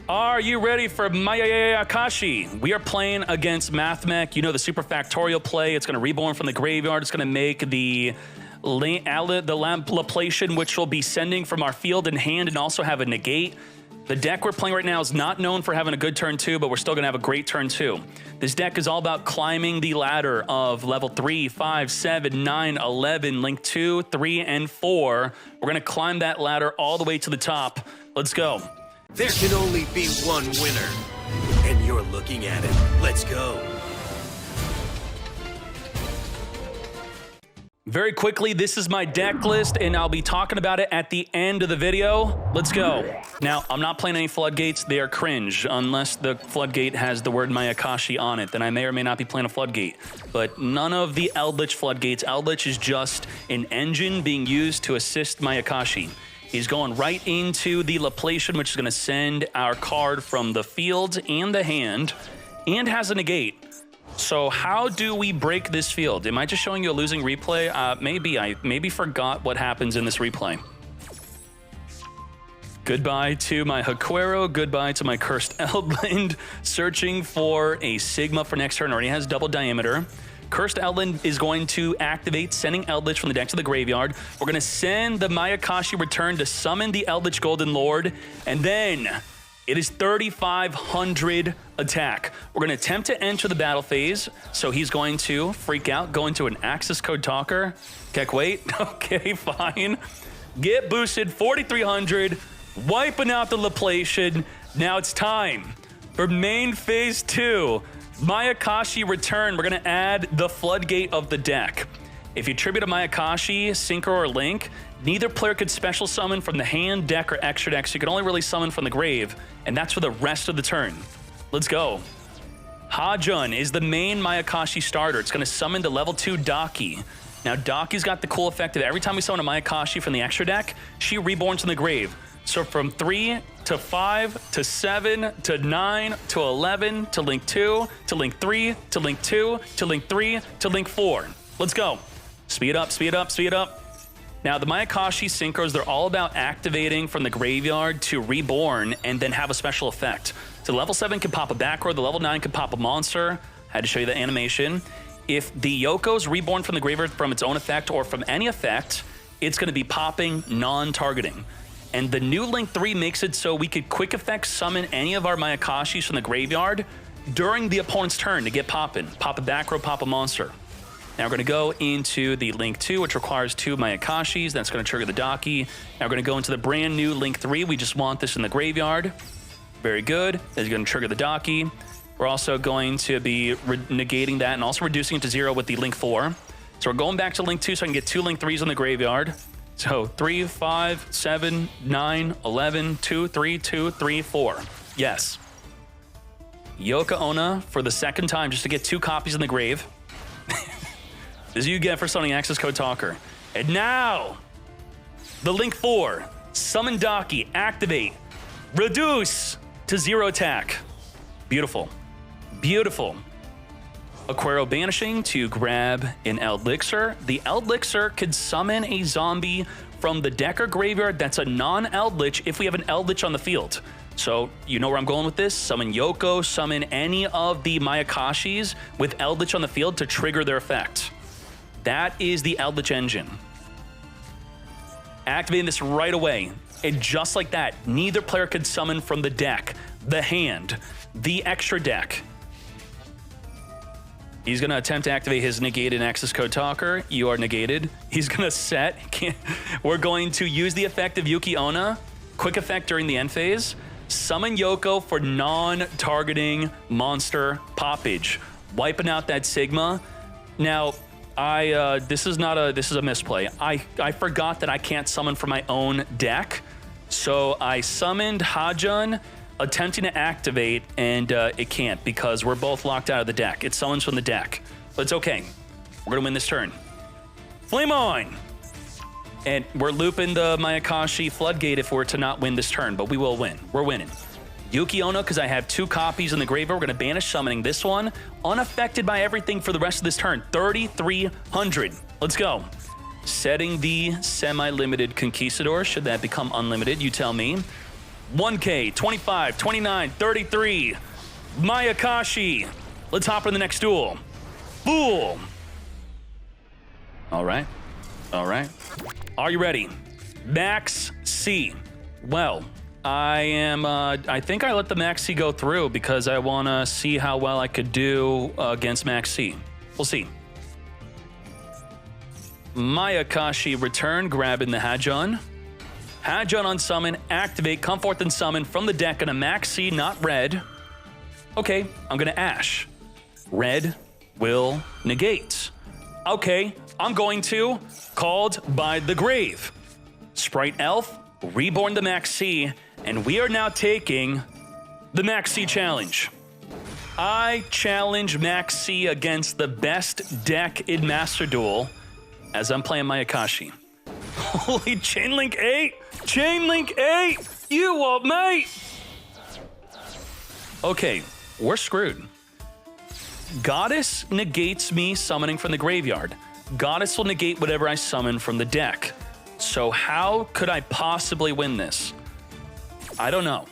Are you ready for Mayakashi? We are playing against Mathmech. You know the super factorial play. It's going to reborn from the graveyard. It's going to make the Laplation, which will be sending from our field in hand and also have a negate. The deck we're playing right now is not known for having a good turn 2, but we're still going to have a great turn 2. This deck is all about climbing the ladder of level 3, 5, 7, 9, 11, link 2, 3, and 4. We're going to climb that ladder all the way to the top. Let's go. There can only be one winner, and you're looking at it. Let's go. Very quickly, this is my deck list, and I'll be talking about it at the end of the video. Let's go. Now, I'm not playing any Floodgates. They are cringe. Unless the Floodgate has the word Mayakashi on it, then I may or may not be playing a Floodgate. But none of the Eldlich Floodgates. Eldlich is just an engine being used to assist Mayakashi. He's going right into the Laplation, which is going to send our card from the field and the hand, and has a negate. So how do we break this field? Am I just showing you a losing replay? Maybe I forgot what happens in this replay. Goodbye to my Haquero. Goodbye to my Cursed Eldland. Searching for a Sigma for next turn. Already has double diameter. Cursed Eldland is going to activate, sending Eldlich from the deck to the graveyard. We're going to send the Mayakashi return to summon the Eldlich Golden Lord, and then it is 3,500 attack. We're going to attempt to enter the battle phase, so he's going to freak out, go into an access code talker. Keck, wait. Okay, fine. Get boosted, 4,300, wiping out the Laplation. Now it's time for main phase 2. Mayakashi return. We're going to add the Floodgate of the deck. If you tribute a Mayakashi, Synchro, or Link, neither player could special summon from the hand, deck, or extra deck, so you can only really summon from the grave, and that's for the rest of the turn. Let's go. Hajun is the main Mayakashi starter. It's going to summon the level 2 Daki. Now, Daki's got the cool effect of every time we summon a Mayakashi from the extra deck, she reborns in the grave. So from 3 to 5 to 7 to 9 to 11 to link 2 to link 3 to link 2 to link 3 to link 4. Let's go. Speed up, speed up, speed up. Now, the Mayakashi Synchros, they're all about activating from the graveyard to reborn and then have a special effect. So level 7 can pop a backroad, the level 9 can pop a monster. I had to show you the animation. If the Yoko's reborn from the graveyard from its own effect or from any effect, it's going to be popping non-targeting. And the new Link 3 makes it so we could quick effect summon any of our Mayakashis from the graveyard during the opponent's turn to get popping. Pop a backrow, pop a monster. Now we're going to go into the Link 2, which requires 2 Mayakashis. That's going to trigger the Daki. Now we're going to go into the brand new Link 3. We just want this in the graveyard. Very good. That's going to trigger the Daki. We're also going to be negating that and also reducing it to 0 with the Link 4. So we're going back to Link 2 so I can get 2 Link 3s on the graveyard. So 3, 5, 7, 9, 11, 2, 3, 2, 3, 4. Yes. Yoko Onna for the second time just to get 2 copies in the grave. This is you get for summoning access code talker. And now, the Link 4. Summon Daki, activate, reduce to 0 attack. Beautiful. Beautiful. Aquero banishing to grab an Eldlich. The Eldlich could summon a zombie from the deck or graveyard that's a non-Eldlich if we have an Eldlich on the field. So you know where I'm going with this? Summon Yoko, summon any of the Mayakashis with Eldlich on the field to trigger their effect. That is the Eldlich engine. Activating this right away. And just like that, neither player could summon from the deck, the hand, the extra deck. He's going to attempt to activate his negated access code talker. You are negated. He's going to set. We're going to use the effect of Yuki Onna. Quick effect during the end phase. Summon Yoko for non-targeting monster poppage. Wiping out that Sigma. Now, this is a misplay. I forgot that I can't summon from my own deck. So I summoned Hajun, attempting to activate, and it can't because we're both locked out of the deck. It summons from the deck, but it's okay. We're gonna win this turn. Flame on! And we're looping the Mayakashi Floodgate if we're to not win this turn, but we will win. We're winning. Yuki Onna, because I have 2 copies in the graveyard, we're gonna banish summoning this one, unaffected by everything for the rest of this turn. 3,300. Let's go. Setting the semi-limited Conquistador. Should that become unlimited? You tell me. 1K, 25, 29, 33. Mayakashi. Let's hop in the next duel. Fool. All right. All right. Are you ready? Maxx C. Well, I think I let the Maxx C go through because I want to see how well I could do against Maxx C. We'll see. Mayakashi return, grabbing the Hadjon. Hadjon on summon, activate, come forth and summon from the deck on a Maxx C, not red. Okay, I'm gonna Ash. Red will negate. Okay, I'm going to Called by the Grave. Sprite Elf, reborn the Maxx C, and we are now taking the Maxx C challenge. I challenge Maxx C against the best deck in Master Duel as I'm playing Mayakashi. Holy Chainlink 8! Chainlink 8! You what, mate? Okay, we're screwed. Goddess negates me summoning from the graveyard. Goddess will negate whatever I summon from the deck. So how could I possibly win this? I don't know.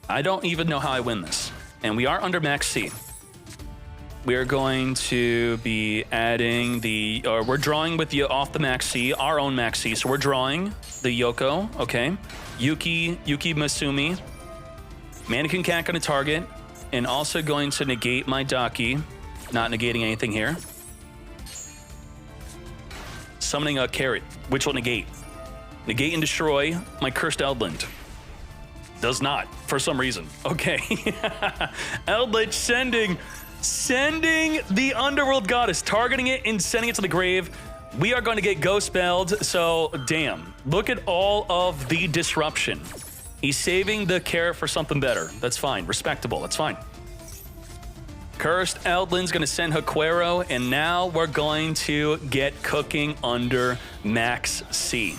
I don't even know how I win this. And we are under Maxx C. We are going to be adding the, or we're drawing with you off the Maxx C, our own Maxx C. So we're drawing the Yoko, okay. Yuki Masumi. Mannequin Cat gonna target, and also going to negate my Daki. Not negating anything here. Summoning a Carrot, which will negate. Negate and destroy my Cursed Eldland. Does not, for some reason. Okay. Eldlich sending the Underworld Goddess, targeting it and sending it to the grave. We are going to get Ghost Spelled, so damn. Look at all of the disruption. He's saving the carrot for something better. That's fine, respectable, that's fine. Cursed Eldland's gonna send Haquero, and now we're going to get cooking under Maxx C.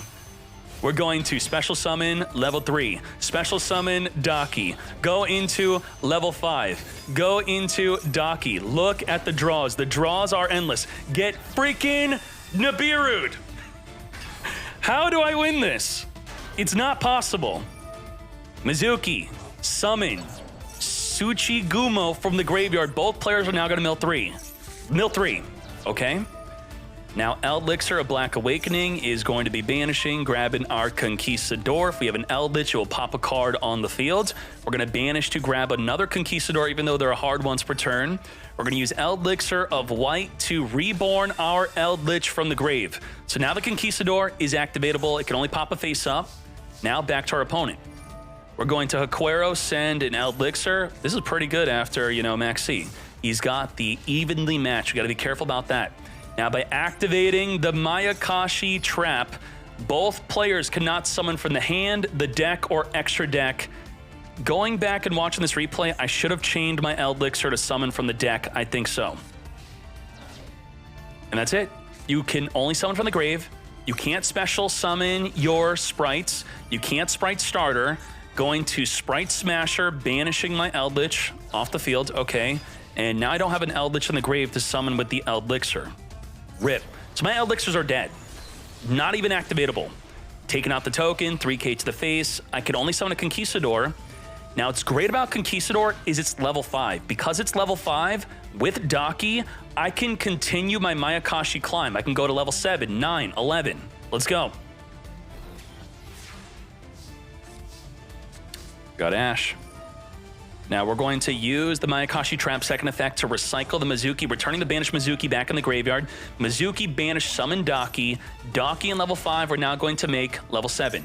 We're going to special summon level 3, special summon Daki, go into level 5, go into Daki. Look at the draws. The draws are endless. Get freaking Nibiru'd. How do I win this? It's not possible. Mizuki, summon Tsuchigumo from the graveyard. Both players are now going to mill 3. Mill 3, okay? Now, Elixir of Black Awakening is going to be banishing, grabbing our Conquistador. If we have an Eldlich, it will pop a card on the field. We're going to banish to grab another Conquistador, even though they're hard ones per turn. We're going to use Elixir of White to reborn our Eldlich from the grave. So now the Conquistador is activatable. It can only pop a face up. Now back to our opponent. We're going to Haquero, send an Elixir. This is pretty good after, Maxx C. He's got the evenly matched. You got to be careful about that. Now, by activating the Mayakashi trap, both players cannot summon from the hand, the deck, or extra deck. Going back and watching this replay, I should have chained my Elixir to summon from the deck. I think so. And that's it. You can only summon from the grave. You can't special summon your sprites. You can't sprite starter. Going to Sprite Smasher, banishing my Eldlich off the field. Okay. And now I don't have an Eldlich in the grave to summon with the Elixir. Rip. So my Elixirs are dead. Not even activatable. Taking out the token, 3k to the face. I can only summon a Conquistador. Now, what's great about Conquistador is it's level 5. Because it's level 5, with Daki, I can continue my Mayakashi climb. I can go to level 7, 9, 11. Let's go. Got Ash. Now we're going to use the Mayakashi Trap second effect to recycle the Mizuki, returning the banished Mizuki back in the graveyard. Mizuki banished, summon Daki. Daki in level 5, we're now going to make level 7.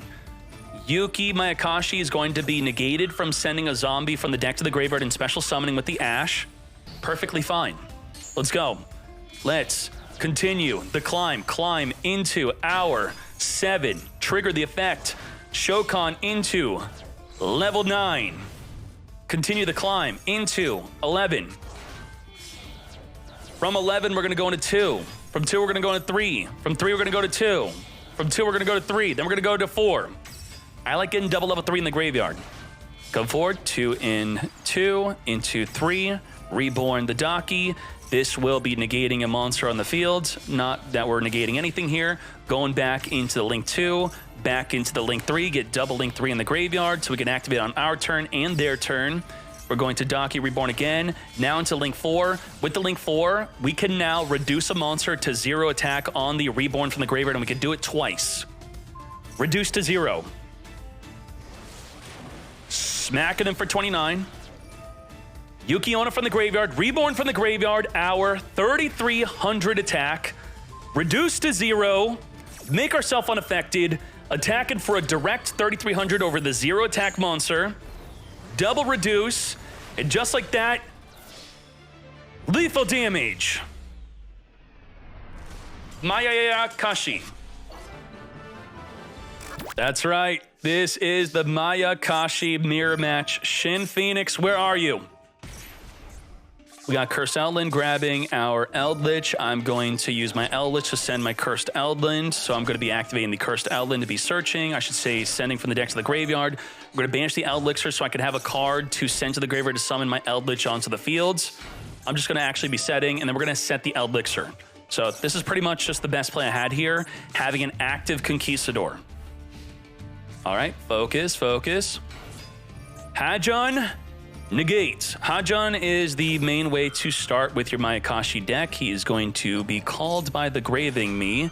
Yuki Mayakashi is going to be negated from sending a zombie from the deck to the graveyard and special summoning with the Ash. Perfectly fine. Let's go. Let's continue the climb. Climb into our 7. Trigger the effect. Shokan into level 9. Continue the climb into 11. From 11, we're going to go into 2. From 2, we're going to go into 3. From 3, we're going to go to 2. From 2, we're going to go to 3. Then we're going to go to 4. I like getting double level 3 in the graveyard. Go forward, 2 in 2, into 3. Reborn the Daki. This will be negating a monster on the field. Not that we're negating anything here. Going back into the Link 2. back into the Link 3, get double Link 3 in the graveyard so we can activate on our turn and their turn. We're going to Daki Reborn again, now into Link 4. With the Link 4, we can now reduce a monster to 0 attack on the Reborn from the graveyard, and we can do it twice. Reduce to 0. Smacking him for 29. Yuki-Onna from the graveyard, Reborn from the graveyard, our 3,300 attack. Reduce to 0. Make ourselves unaffected. Attacking for a direct 3,300 over the 0 attack monster. Double reduce, and just like that, lethal damage. Mayakashi. That's right. This is the Mayakashi mirror match. Shin Phoenix, where are you? We got Cursed Eldland grabbing our Eldlich. I'm going to use my Eldlich to send my Cursed Eldland. So I'm going to be activating the Cursed Eldland to be searching. I should say sending from the deck to the graveyard. I'm going to banish the Eldlixir so I can have a card to send to the graveyard to summon my Eldlich onto the fields. I'm just going to actually be setting, and then we're going to set the Eldlixir. So this is pretty much just the best play I had here, having an active Conquistador. All right, focus, focus. Hajon. Negate. Hajon is the main way to start with your Mayakashi deck. He is going to be called by the Graving Me.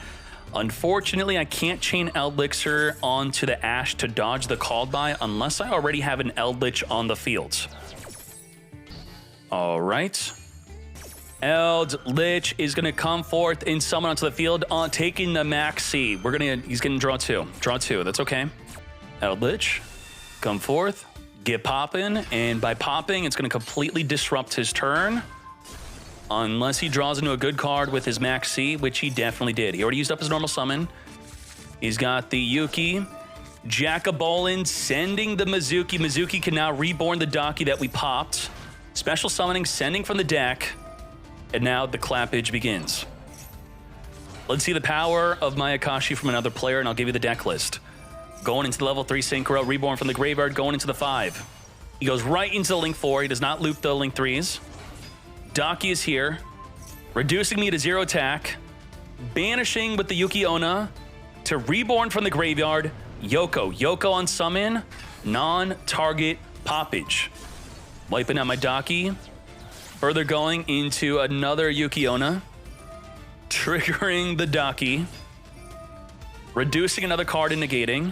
Unfortunately, I can't chain Eldlixir onto the Ash to dodge the called by unless I already have an Eldlich on the field. All right. Eldlich is going to come forth and summon onto the field on taking the Maxx C. He's going to draw 2. Draw 2. That's okay. Eldlich, come forth. Get popping, and by popping, it's going to completely disrupt his turn. Unless he draws into a good card with his Maxx C, which he definitely did. He already used up his normal summon. He's got the Yuki. Jackabolin sending the Mizuki. Mizuki can now reborn the Daki that we popped. Special summoning, sending from the deck. And now the clappage begins. Let's see the power of Mayakashi from another player, and I'll give you the deck list. Going into the level 3 Synchro, Reborn from the graveyard, going into the 5. He goes right into the Link 4. He does not loop the Link 3s. Daki is here, reducing me to 0 attack, banishing with the Yuki-Onna to Reborn from the graveyard, Yoko. Yoko on summon, non-target poppage. Wiping out my Daki, further going into another Yuki-Onna, triggering the Daki, reducing another card and negating.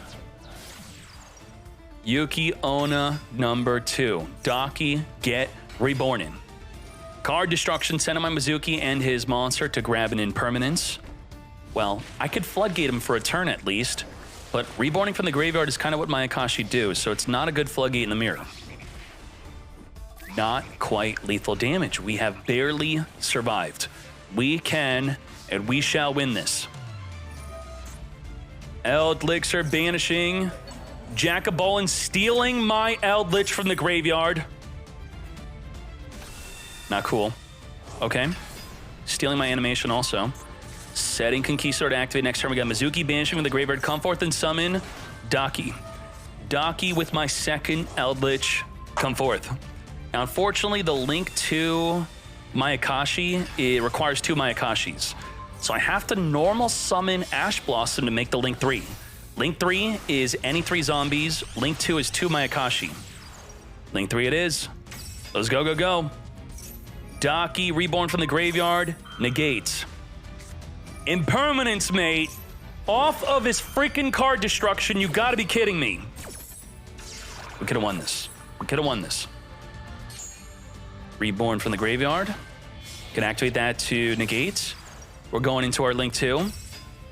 Yuki-Onna number 2. Daki, get reborn in. Card destruction, sending my Mizuki and his monster to grab an impermanence. Well, I could Floodgate him for a turn at least, but reborning from the graveyard is kind of what Mayakashi do, so it's not a good Floodgate in the mirror. Not quite lethal damage. We have barely survived. We can, and we shall win this. Eldlixir banishing. Jackabolin stealing my Eldlich from the graveyard. Not cool. Okay. Stealing my animation also. Setting Conquistador to activate next turn. We got Mizuki banishing from the graveyard. Come forth and summon Daki. Daki with my second Eldlich. Come forth. Now, unfortunately, the link to Mayakashi, it requires 2 Mayakashis. So I have to normal summon Ash Blossom to make the Link 3. Link 3 is any 3 zombies. Link 2 is 2 Mayakashi. Link 3 it is. Let's go, go, go. Daki, Reborn from the graveyard, negates. Impermanence, mate. Off of his freaking card destruction. You gotta be kidding me. We could have won this. We could have won this. Reborn from the graveyard. Can activate that to negate. We're going into our Link 2. We're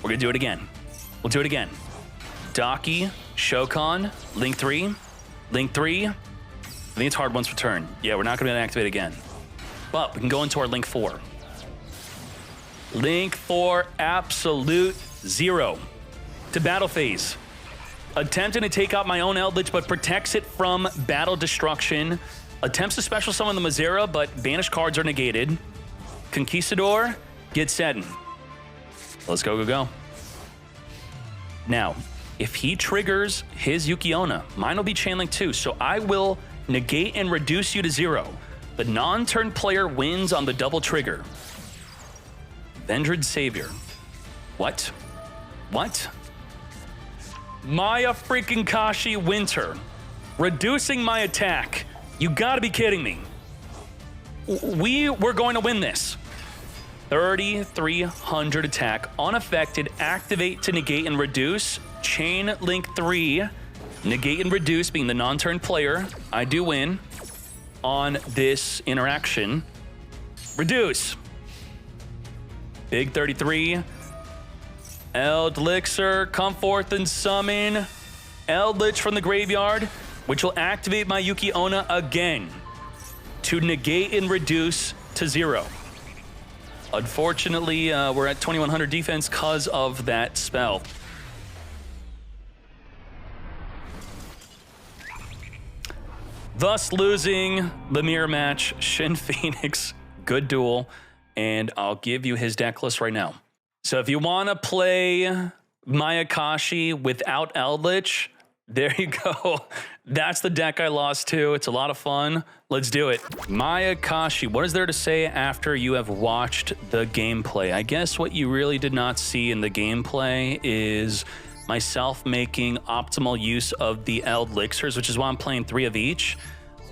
gonna do it again. We'll do it again. Daki, Shokan, Link 3. Link 3. I think it's hard once per turn. Yeah, we're not gonna be able to activate again. But we can go into our Link 4. Link 4, absolute 0. To battle phase. Attempting to take out my own Eldlich, but protects it from battle destruction. Attempts to special summon the Mazera, but banished cards are negated. Conquistador, get setting. Let's go, go, go. Now, if he triggers his Yuki-Onna, mine will be Chain Link 2, so I will negate and reduce you to 0. The non-turn player wins on the double trigger. Vendred Savior. What? What? Maya freaking Kashi Winter. Reducing my attack. You gotta be kidding me. We're going to win this. 3,300 attack. Unaffected. Activate to negate and reduce. Chain link 3. Negate and reduce being the non-turn player. I do win on this interaction. Reduce. Big 33. Eldlich, come forth and summon Eldlich from the graveyard, which will activate my Yuki Onna again to negate and reduce to 0. Unfortunately, we're at 2,100 defense because of that spell. Thus losing the mirror match. Shin Phoenix, good duel, and I'll give you his deck list right now. So if you want to play Mayakashi without Eldlich, there you go. That's the deck I lost to. It's a lot of fun. Let's do it. Mayakashi, what is there to say after you have watched the gameplay? I guess what you really did not see in the gameplay is myself making optimal use of the Eldlichs, which is why I'm playing 3 of each.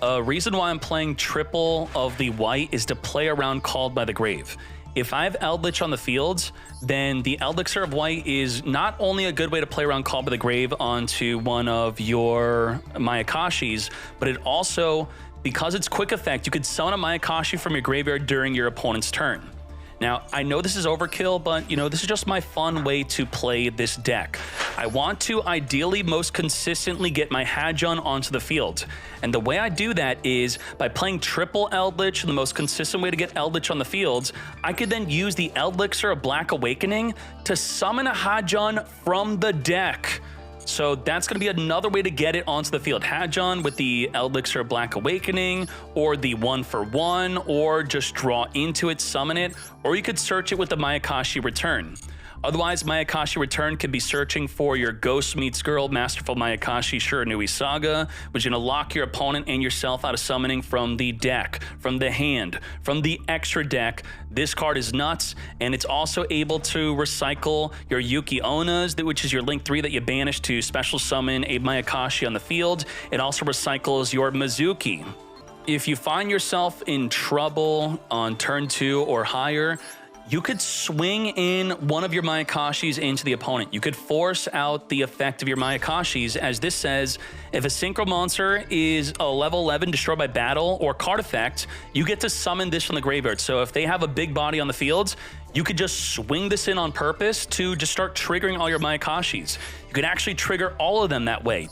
Reason why I'm playing triple of the white is to play around Called by the Grave. If I have Eldlich on the field, then the Elixir of White is not only a good way to play around Call by the Grave onto one of your Mayakashis, but it also, because it's quick effect, you could summon a Mayakashi from your graveyard during your opponent's turn. Now, I know this is overkill, but, this is just my fun way to play this deck. I want to ideally most consistently get my Hadjon onto the field. And the way I do that is by playing triple Eldlich, and the most consistent way to get Eldlich on the field, I could then use the Elixir of Black Awakening to summon a Hadjon from the deck. So that's going to be another way to get it onto the field. Hadjon with the Elixir of Black Awakening, or the 1-for-1, or just draw into it, summon it, or you could search it with the Mayakashi Return. Otherwise, Mayakashi Return could be searching for your Ghost Meets Girl Masterful Mayakashi Shiranui Saga, which is going to lock your opponent and yourself out of summoning from the deck, from the hand, from the extra deck. This card is nuts, and it's also able to recycle your Yuki Onnas, which is your Link 3 that you banish to special summon a Mayakashi on the field. It also recycles your Mizuki. If you find yourself in trouble on turn 2 or higher, you could swing in one of your Mayakashis into the opponent. You could force out the effect of your Mayakashis, as this says, if a synchro monster is a level 11 destroyed by battle or card effect, you get to summon this from the graveyard. So if they have a big body on the field, you could just swing this in on purpose to just start triggering all your Mayakashis. You could actually trigger all of them that way.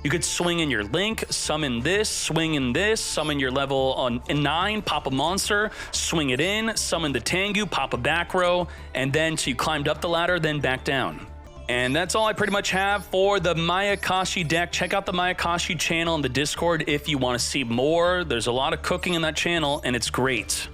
You could swing in your Link, summon this, swing in this, summon your level on 9, pop a monster, swing it in, summon the Tengu, pop a back row, and then so you climbed up the ladder, then back down. And that's all I pretty much have for the Mayakashi deck. Check out the Mayakashi channel in the Discord if you want to see more. There's a lot of cooking in that channel, and it's great.